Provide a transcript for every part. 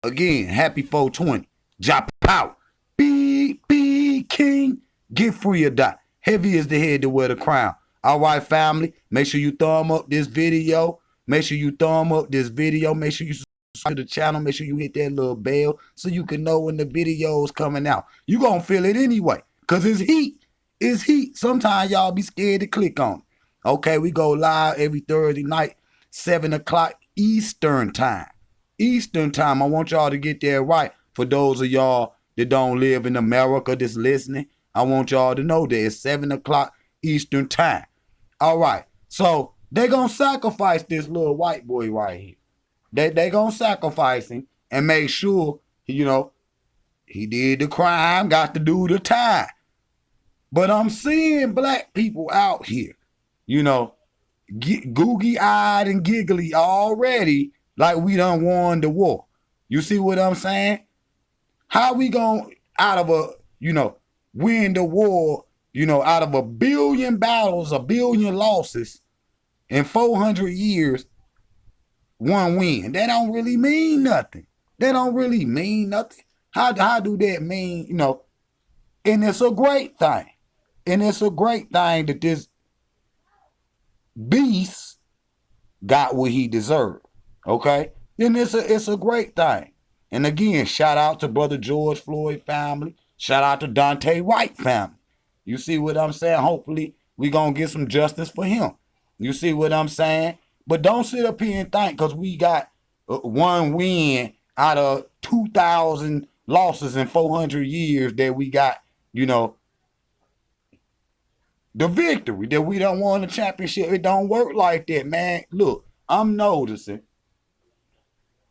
Again, happy 420. JAHPOWER. Big king. Get free or die. Heavy is the head to wear the crown. All right, family. Make sure you thumb up this video. Make sure you thumb up this video. Make sure you subscribe to the channel. Make sure you hit that little bell so you can know when the video's coming out. You gonna feel it anyway, because it's heat. It's heat. Sometimes y'all be scared to click on it. Okay, we go live every Thursday night, 7 o'clock Eastern time. Eastern time. I want y'all to get that right. For those of y'all that don't live in America that's listening, I want y'all to know that it's 7 o'clock Eastern time. All right. So they gonna sacrifice this little white boy right here. They gonna sacrifice him and make sure, you know, he did the crime, got to do the time. But I'm seeing black people out here, you know, googie-eyed and giggly already, like we done won the war. You see what I'm saying? How we gonna, out of a, you know, win the war, you know, out of 1 billion battles, 1 billion losses in 400 years, 1 win? That don't really mean nothing. That don't really mean nothing. How do that mean, you know? And it's a great thing. And it's a great thing that this beast got what he deserved. Okay? Then it's a great thing. And again, shout out to Brother George Floyd family. Shout out to Daunte Wright family. You see what I'm saying? Hopefully, we gonna get some justice for him. You see what I'm saying? But don't sit up here and think because we got 1 win out of 2,000 losses in 400 years that we got, you know, the victory, that we don't won the championship. It don't work like that, man. Look, I'm noticing,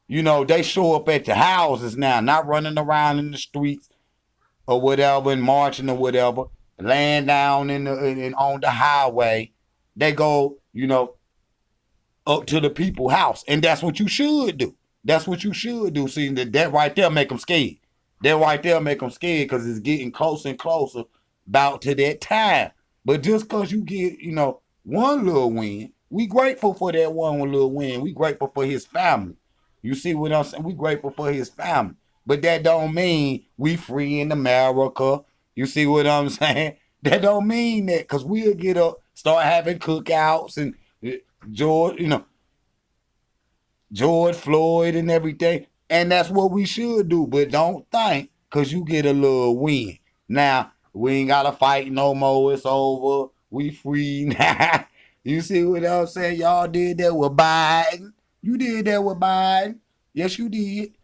you know, they show up at the houses now, not running around in the streets or whatever and marching or whatever, laying down on the highway. They go, you know, up to the people's house. And that's what you should do. That's what you should do. See, that right there make them scared. That right there make them scared because it's getting closer and closer about to that time. But just because you get, you know, 1 little win, we grateful for that 1 little win. We grateful for his family. You see what I'm saying? We grateful for his family. But that don't mean we free in America. You see what I'm saying? That don't mean that, because we'll get up, start having cookouts and George, you know, George Floyd and everything. And that's what we should do. But don't think because you get a little win. Now, we ain't got to fight no more. It's over. We free now. You see what I'm saying? Y'all did that with Biden. You did that with Biden. Yes, you did.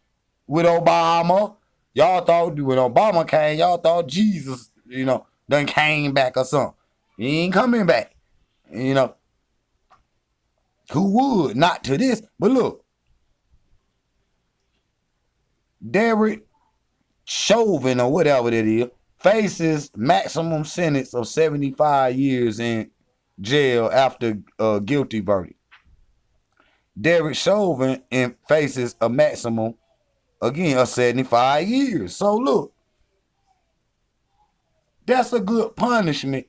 With Obama. Y'all thought when Obama came, y'all thought Jesus, you know, done came back or something. He ain't coming back. You know. Who would? Not to this. But look. Derek Chauvin or whatever that is faces maximum sentence of 75 years in jail after a guilty verdict. Derek Chauvin faces a maximum, again, of 75 years. So look, that's a good punishment.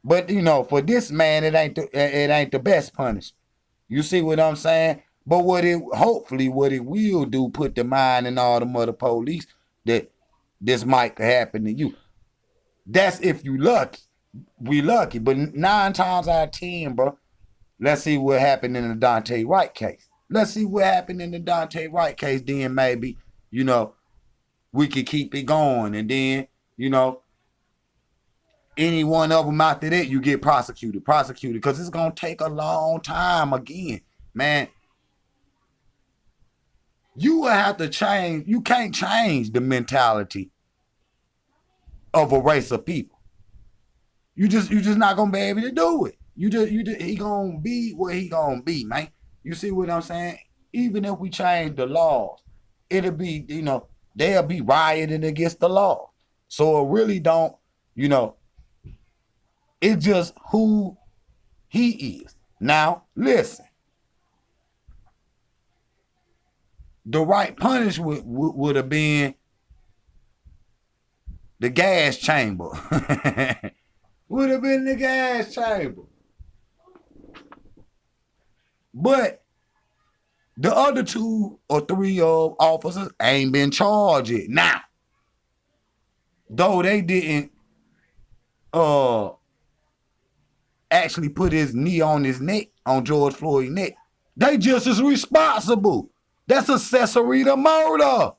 But, you know, for this man, it ain't the best punishment. You see what I'm saying? But hopefully what it will do, put the mind in all the mother police that this might happen to you. That's if you lucky. We lucky. But 9 times out of 10, bro, let's see what happened in the Daunte Wright case. Let's see what happened in the Daunte Wright case. Then maybe, you know, we could keep it going. And then, you know, any one of them after that, you get prosecuted. Because it's going to take a long time again. Man, you will have to change. You can't change the mentality of a race of people. You just not gonna be able to do it. He gonna be what he gonna be, man. You see what I'm saying? Even if we change the laws, it'll be, you know, they'll be rioting against the law. So it really don't, you know, it's just who he is. Now, listen. The right punishment would have been the gas chamber. Would have been the gas chamber. But The other 2 or 3 officers ain't been charged yet. Now, though they didn't actually put his knee on his neck, on George Floyd's neck, they just as responsible. That's accessory to murder.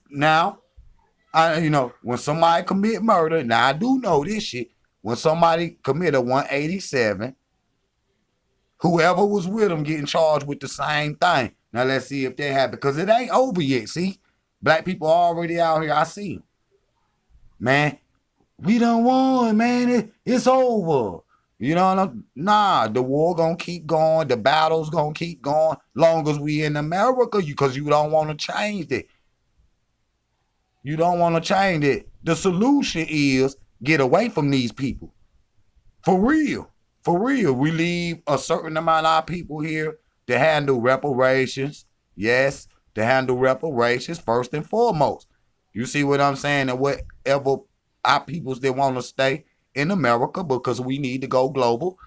Now, when somebody commit murder, now I do know this shit. When somebody commit a 187, whoever was with them getting charged with the same thing. Now let's see if that happens, because it ain't over yet. See, black people already out here. I see them. Man, we done won, man. It's over. You know what I'm? Nah, the war gonna keep going. The battle's gonna keep going. Long as we in America, because you don't want to change it. You don't want to change it. The solution is get away from these people. For real. For real. We leave a certain amount of our people here to handle reparations. Yes, to handle reparations first and foremost. You see what I'm saying? And whatever our peoples that want to stay in America, because we need to go global.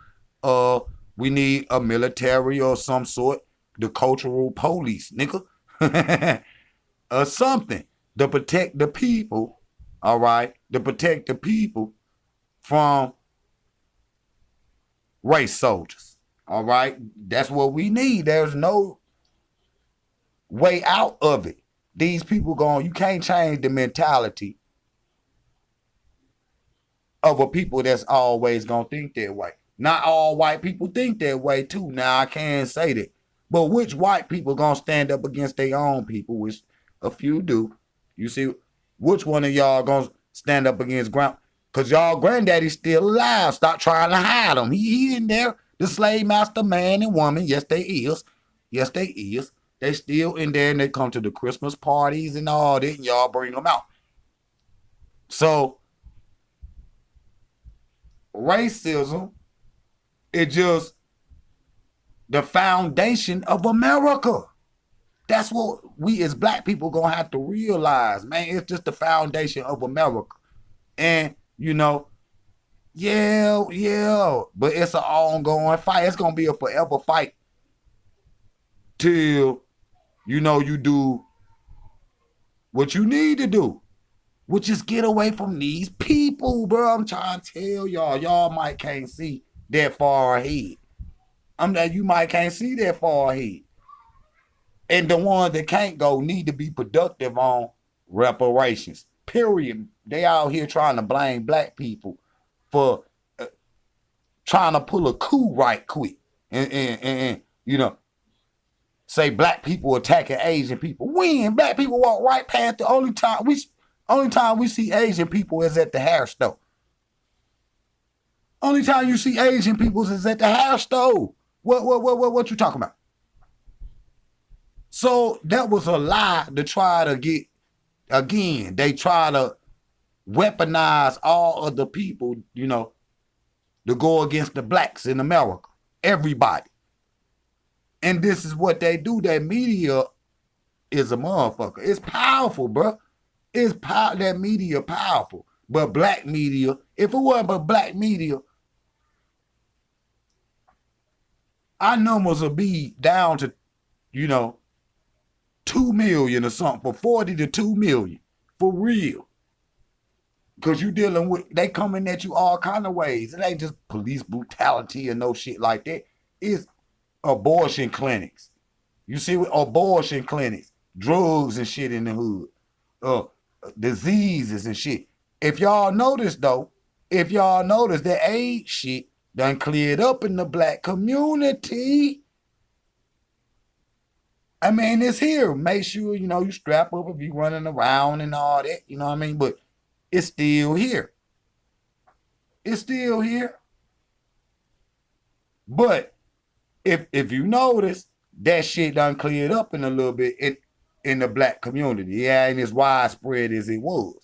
We need a military or some sort, the cultural police, nigga. Or something to protect the people, all right? To protect the people from race soldiers, all right? That's what we need. There's no way out of it. These people you can't change the mentality of a people that's always gonna think that way. Not all white people think that way too. Now I can't say that. But which white people gonna stand up against their own people, which a few do. You see, which one of y'all gonna stand up against because y'all granddaddy's still alive. Stop trying to hide him. He in there. The slave master man and woman. Yes, they is. Yes, they is. They still in there, and they come to the Christmas parties and all that, and y'all bring them out. So racism is just the foundation of America. That's what we as black people gonna have to realize, man. It's just the foundation of America. And, yeah, but it's an ongoing fight. It's gonna be a forever fight till, you do what you need to do, which is get away from these people, bro. I'm trying to tell y'all. Y'all might can't see that far ahead. You might can't see that far ahead. And the ones that can't go need to be productive on reparations. Period. They out here trying to blame black people for trying to pull a coup right quick. And say black people attacking Asian people. When black people walk right past the only time we see Asian people is at the hair store. Only time you see Asian people is at the hair store. What you talking about? So that was a lie to try to get, again, they try to weaponize all of the people, to go against the blacks in America. Everybody. And this is what they do. That media is a motherfucker. It's powerful, bro. That media powerful. But black media, if it wasn't but black media, our numbers would be down to, 2 million or something, for 40 to 2 million. For real. Because you dealing with, they coming at you all kind of ways. It ain't just police brutality and no shit like that. It's abortion clinics. You see, with abortion clinics, drugs and shit in the hood, diseases and shit. If y'all notice that AIDS shit done cleared up in the black community. I mean, it's here. Make sure, you strap up if you running around and all that, you know what I mean? But it's still here. It's still here. But if you notice, that shit done cleared up in a little bit in the black community. Yeah, ain't as widespread as it was.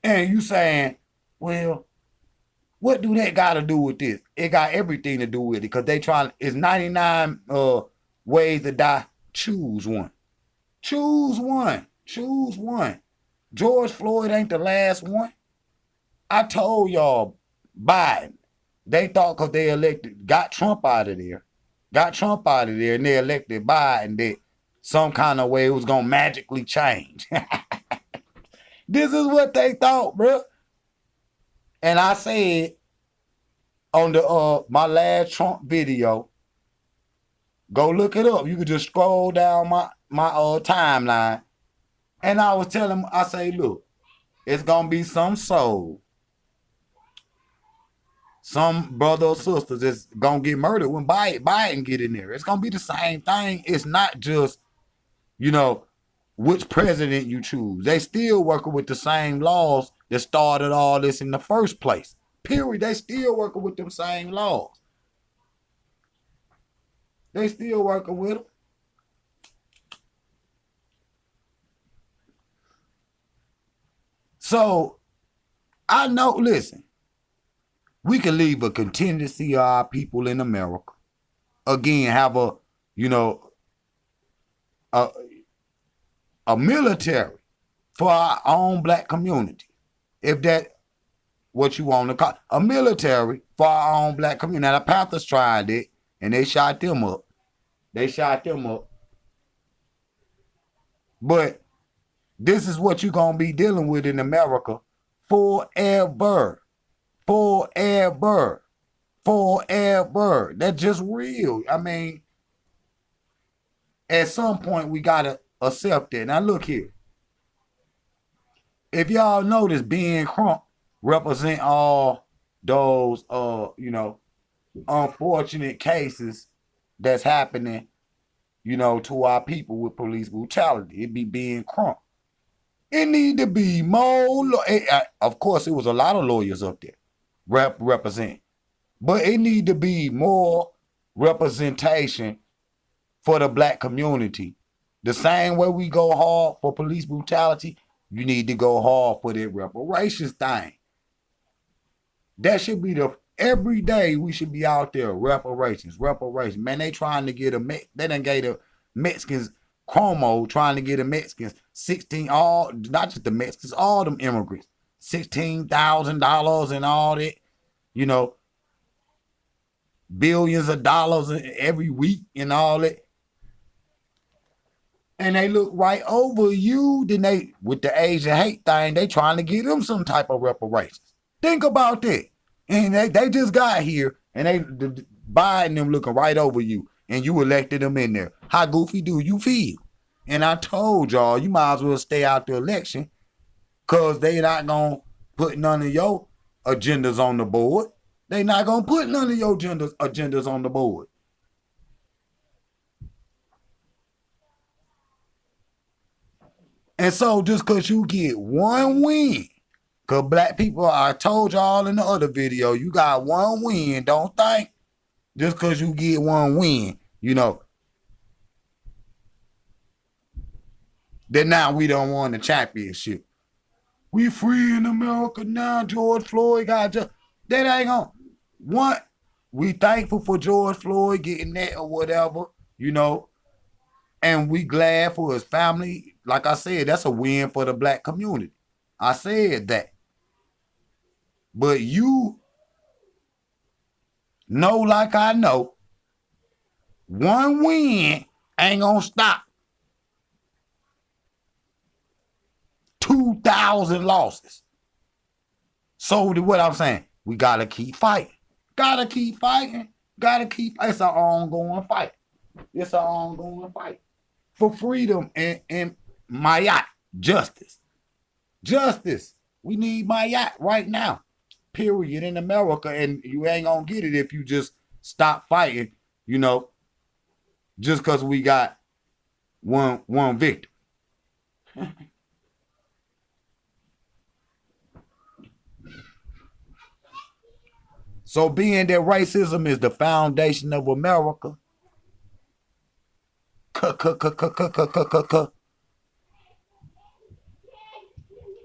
And you saying, well, what do that got to do with this? It got everything to do with it, because they trying, it's 99 ways to die. Choose one. Choose one. Choose one. George Floyd ain't the last one. I told y'all, Biden, they thought because they got Trump out of there, got Trump out of there, and they elected Biden, that some kind of way it was gonna magically change. This is what they thought, bro. And I said on the my last Trump video, go look it up. You could just scroll down my timeline. And I was telling him, I say, look, it's gonna be some soul, some brother or sister that's gonna get murdered when Biden get in there. It's gonna be the same thing. It's not just, you know, which president you choose. They still working with the same laws that started all this in the first place. Period. They still working with them same laws. They still working with them. So I know, listen, we can leave a contingency of our people in America. Again, have a, you know, a military for our own black community. If that what you want to call a military for our own black community. Now the Panthers tried it and they shot them up. But this is what you're gonna be dealing with in America forever. Forever. That's just real. I mean, at some point we gotta accept it. Now look here. If y'all notice, Ben Crump represent all those you know, unfortunate cases that's happening, you know, to our people with police brutality. It be Ben Crump. It need to be more. Of course, it was a lot of lawyers up there represent, but it need to be more representation for the black community. The same way we go hard for police brutality, you need to go hard for that reparations thing. That should be every day we should be out there, reparations. Man, they trying to get they done gave the Mexicans Cuomo trying to get the Mexicans 16, not just the Mexicans, all them immigrants, $16,000 and all that, you know, billions of dollars every week and all that. And they look right over you. Then they, with the Asian hate thing, they trying to get them some type of reparations. Think about that. And they just got here and they Biden them looking right over you. And you elected them in there. How goofy do you feel? And I told y'all, you might as well stay out the election because they not going to put none of your agendas on the board. They not going to put none of your agendas on the board. And so just because you get one win, because black people, I told y'all in the other video, you got one win, don't think just because you get one win, you know, that now we don't want the championship. We free in America now, George Floyd got just, that ain't gonna, we thankful for George Floyd getting that or whatever, you know, and we glad for his family. Like I said, that's a win for the black community. I said that. But you know, like I know, one win ain't gonna stop 2,000 losses. So what I'm saying, we gotta keep fighting. It's an ongoing fight. For freedom and my yacht, justice. We need my yacht right now. Period. In America, and you ain't gonna get it if you just stop fighting, you know, just because we got one victim. So being that racism is the foundation of America,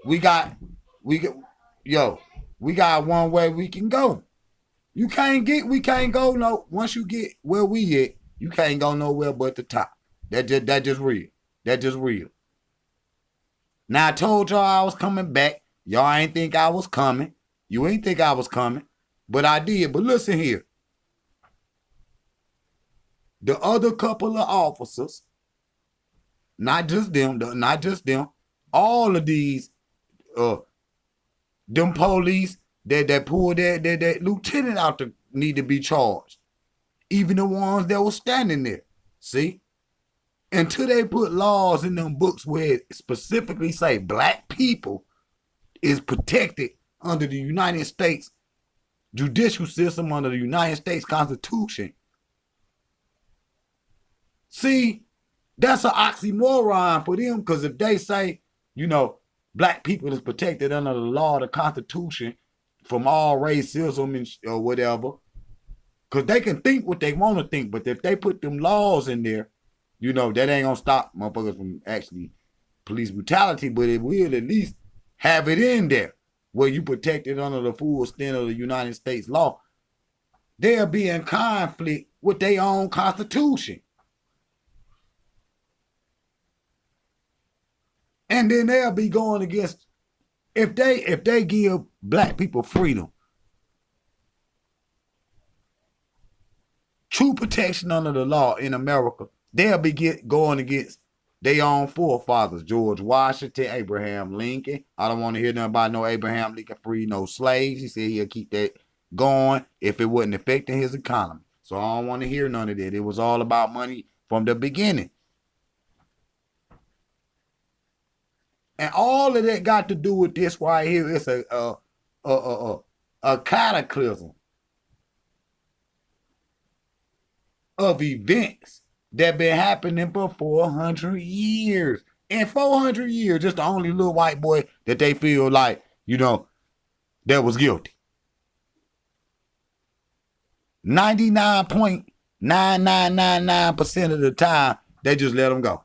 we got one way we can go. We can't go no, once you get where we at, you can't go nowhere but the top. That just real. Now I told y'all I was coming back. Y'all ain't think I was coming. You ain't think I was coming. But I did. But listen here. the other couple of officers, not just them, all of these, them police that pulled that lieutenant out to need to be charged. Even the ones that were standing there. See? Until they put laws in them books where it specifically say black people is protected under the United States judicial system, under the United States Constitution. See, that's an oxymoron for them, because if they say, black people is protected under the law of the Constitution from all racism or whatever, because they can think what they want to think, but if they put them laws in there, that ain't gonna stop motherfuckers from actually police brutality, but it will at least have it in there where you protected under the full extent of the United States law. They'll be in conflict with their own Constitution. And then they'll be going against, if they give black people freedom, true protection under the law in America, they'll be going against their own forefathers, George Washington, Abraham Lincoln. I don't want to hear nothing about no Abraham Lincoln free no slaves. He said he'll keep that going if it wasn't affecting his economy. So I don't want to hear none of that. It was all about money from the beginning. And all of that got to do with this right here. It's a cataclysm of events that been happening for 400 years. In 400 years, just the only little white boy that they feel like, that was guilty. 99.9999% of the time, they just let him go.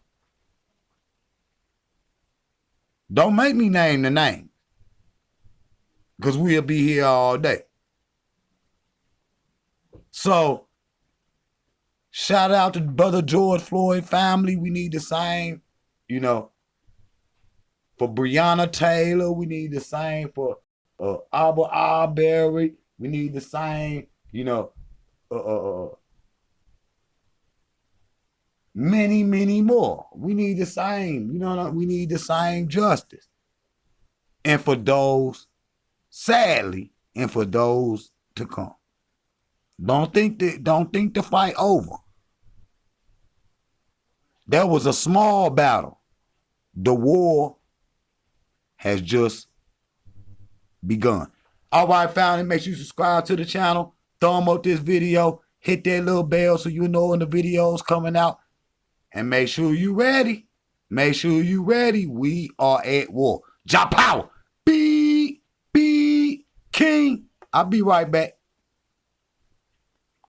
Don't make me name the name, because we'll be here all day. So, shout out to brother George Floyd family. We need the same, for Breonna Taylor. We need the same for Albert Arbery. We need the same, many, many more. We need the same, we need the same justice. And for those, sadly, and for those to come. Don't think the fight over. That was a small battle. The war has just begun. All right, family, make sure you subscribe to the channel. Thumb up this video. Hit that little bell so you know when the video's coming out. And make sure you ready. Make sure you ready. We are at war. JAHPOWER. Be King. I'll be right back.